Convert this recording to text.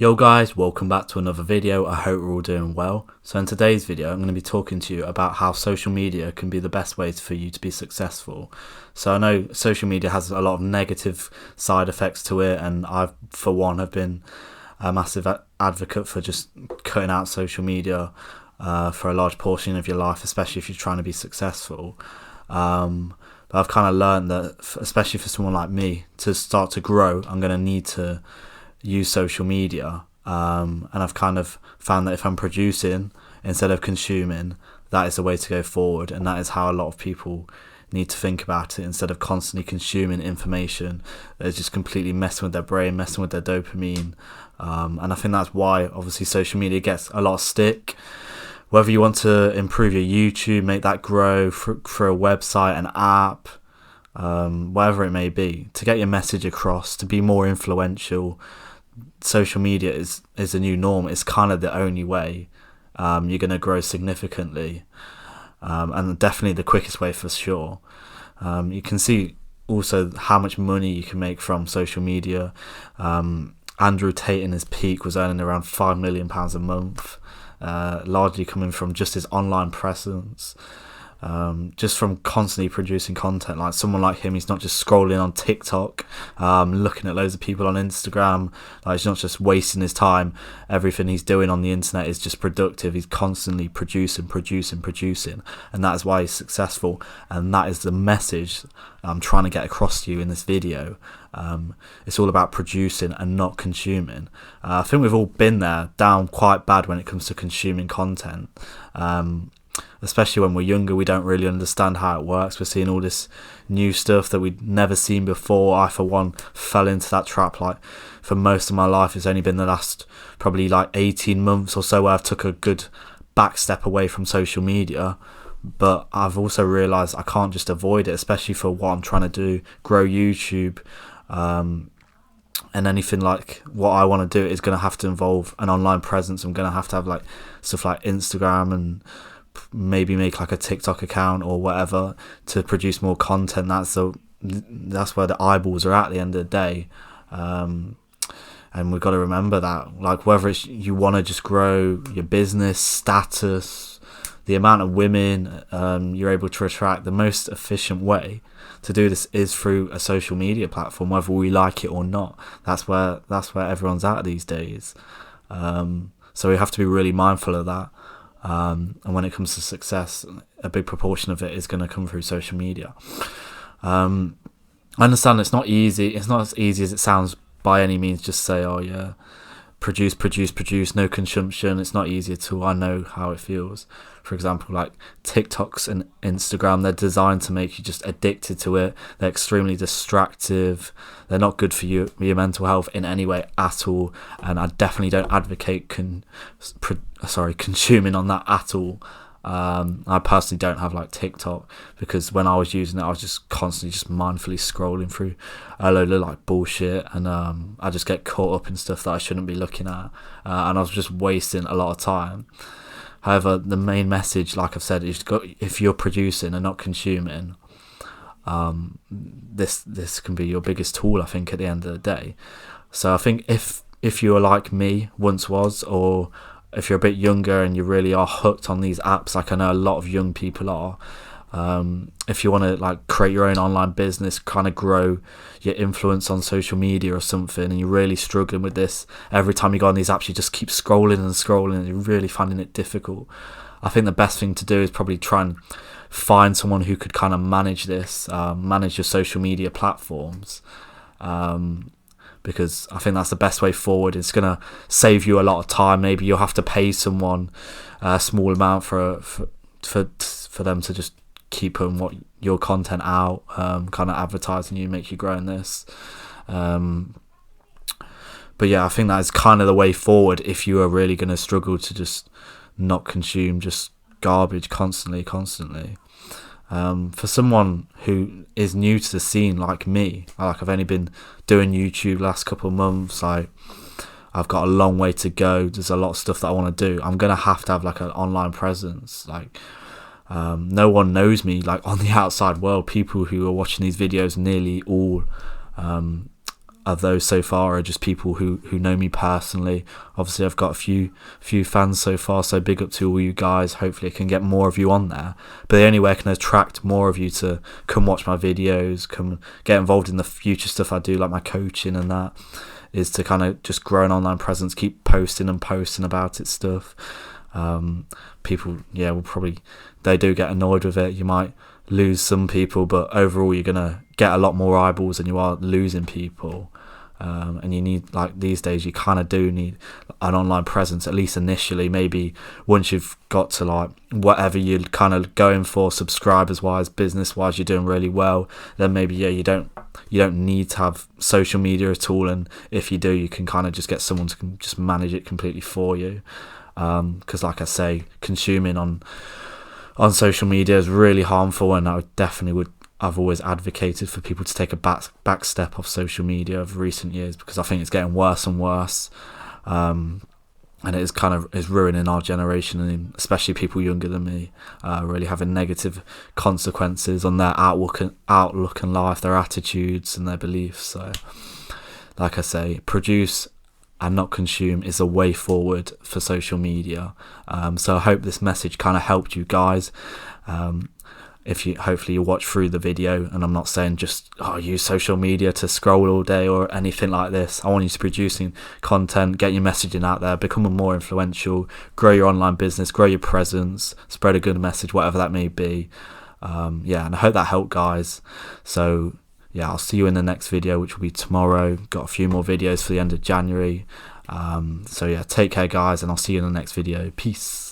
Yo guys, welcome back to another video. I hope we're all doing well. So in today's video, I'm going to be talking to you about how social media can be the best way for you to be successful. So I know social media has a lot of negative side effects to it, and I, for one, have been a massive advocate for just cutting out social media for a large portion of your life, especially if you're trying to be successful. But I've kind of learned that, especially for someone like me, to start to grow, I'm going to need to use social media, and I've kind of found that if I'm producing instead of consuming, that is the way to go forward, and that is how a lot of people need to think about it. Instead of constantly consuming information, it's just completely messing with their brain, messing with their dopamine, and I think that's why obviously social media gets a lot of stick. Whether you want to improve your YouTube, make that grow for a website, an app, whatever it may be, to get your message across, to be more influential, social media is the new norm. It's kind of the only way you're going to grow significantly, and definitely the quickest way for sure. You can see also how much money you can make from social media. Andrew Tate in his peak was earning around £5 million a month, largely coming from just his online presence. Just from constantly producing content. Like someone like him, he's not just scrolling on TikTok, looking at loads of people on Instagram. Like, he's not just wasting his time. Everything he's doing on the internet is just productive. He's constantly producing, and that is why he's successful. And that is the message I'm trying to get across to you in this video. It's all about producing and not consuming. I think we've all been there, down quite bad when it comes to consuming content. Especially when we're younger, we don't really understand how it works. We're seeing all this new stuff that we'd never seen before. I, for one, fell into that trap. Like, for most of my life, it's only been the last probably like 18 months or so where I've took a good back step away from social media. But I've also realised I can't just avoid it, especially for what I'm trying to do, grow YouTube. And anything like what I want to do is going to have to involve an online presence. I'm going to have like stuff like Instagram and maybe make like a TikTok account or whatever to produce more content. That's where the eyeballs are at the end of the day, and we've got to remember that. Like, whether it's you want to just grow your business status, the amount of women you're able to attract, the most efficient way to do this is through a social media platform, whether we like it or not. That's where everyone's at these days, so we have to be really mindful of that. And when it comes to success, a big proportion of it is going to come through social media. I understand it's not easy. It's not as easy as it sounds by any means. Just say, oh yeah, produce, no consumption. It's not easy at all. I know how it feels. For example, like TikToks and Instagram, they're designed to make you just addicted to it. They're extremely distractive. They're not good for your mental health in any way at all. And I definitely don't advocate consuming on that at all. I personally don't have like TikTok, because when I was using it, I was just constantly just mindfully scrolling through a load of like bullshit, and I just get caught up in stuff that I shouldn't be looking at, and I was just wasting a lot of time. However, the main message, like I've said, is if you're producing and not consuming, this can be your biggest tool, I think, at the end of the day. So I think if you are like me once was, or if you're a bit younger and you really are hooked on these apps, like I know a lot of young people are, if you want to like create your own online business, kind of grow your influence on social media or something, and you're really struggling with this, every time you go on these apps you just keep scrolling and you're really finding it difficult, I think the best thing to do is probably try and find someone who could kind of manage this, manage your social media platforms, because I think that's the best way forward. It's going to save you a lot of time. Maybe you'll have to pay someone a small amount for them to just keep putting your content out, kind of advertising you, make you grow in this. But yeah, I think that is kind of the way forward if you are really going to struggle to just not consume just garbage constantly. For someone who is new to the scene like me, like I've only been doing YouTube last couple of months, I've got a long way to go. There's a lot of stuff that I want to do. I'm gonna have to have like an online presence. Like, no one knows me like on the outside world. People who are watching these videos nearly all of those so far are just people who know me personally. Obviously I've got a few fans so far, so big up to all you guys. Hopefully I can get more of you on there, but the only way I can attract more of you to come watch my videos, come get involved in the future stuff I do, like my coaching and that, is to kind of just grow an online presence, keep posting about it stuff. People will probably, they do get annoyed with it. You might lose some people, but overall you're gonna get a lot more eyeballs than you are losing people. And you need, like these days, you kind of do need an online presence, at least initially. Maybe once you've got to like whatever you're kind of going for, subscribers wise, business wise, you're doing really well, then maybe you don't need to have social media at all. And if you do, you can kind of just get someone to just manage it completely for you, because like I say, consuming on social media is really harmful, and I've always advocated for people to take a back step off social media of recent years, because I think it's getting worse and worse, and it is ruining our generation, and especially people younger than me, really having negative consequences on their outlook in life, their attitudes and their beliefs. So like I say, produce and not consume is a way forward for social media. So I hope this message kind of helped you guys. Hopefully you watch through the video, and I'm not saying just use social media to scroll all day or anything like this. I want you to producing content, get your messaging out there, become more influential, grow your online business, grow your presence, spread a good message, whatever that may be. And I hope that helped, guys. So yeah, I'll see you in the next video, which will be tomorrow. Got a few more videos for the end of January. So yeah, take care guys, and I'll see you in the next video. Peace.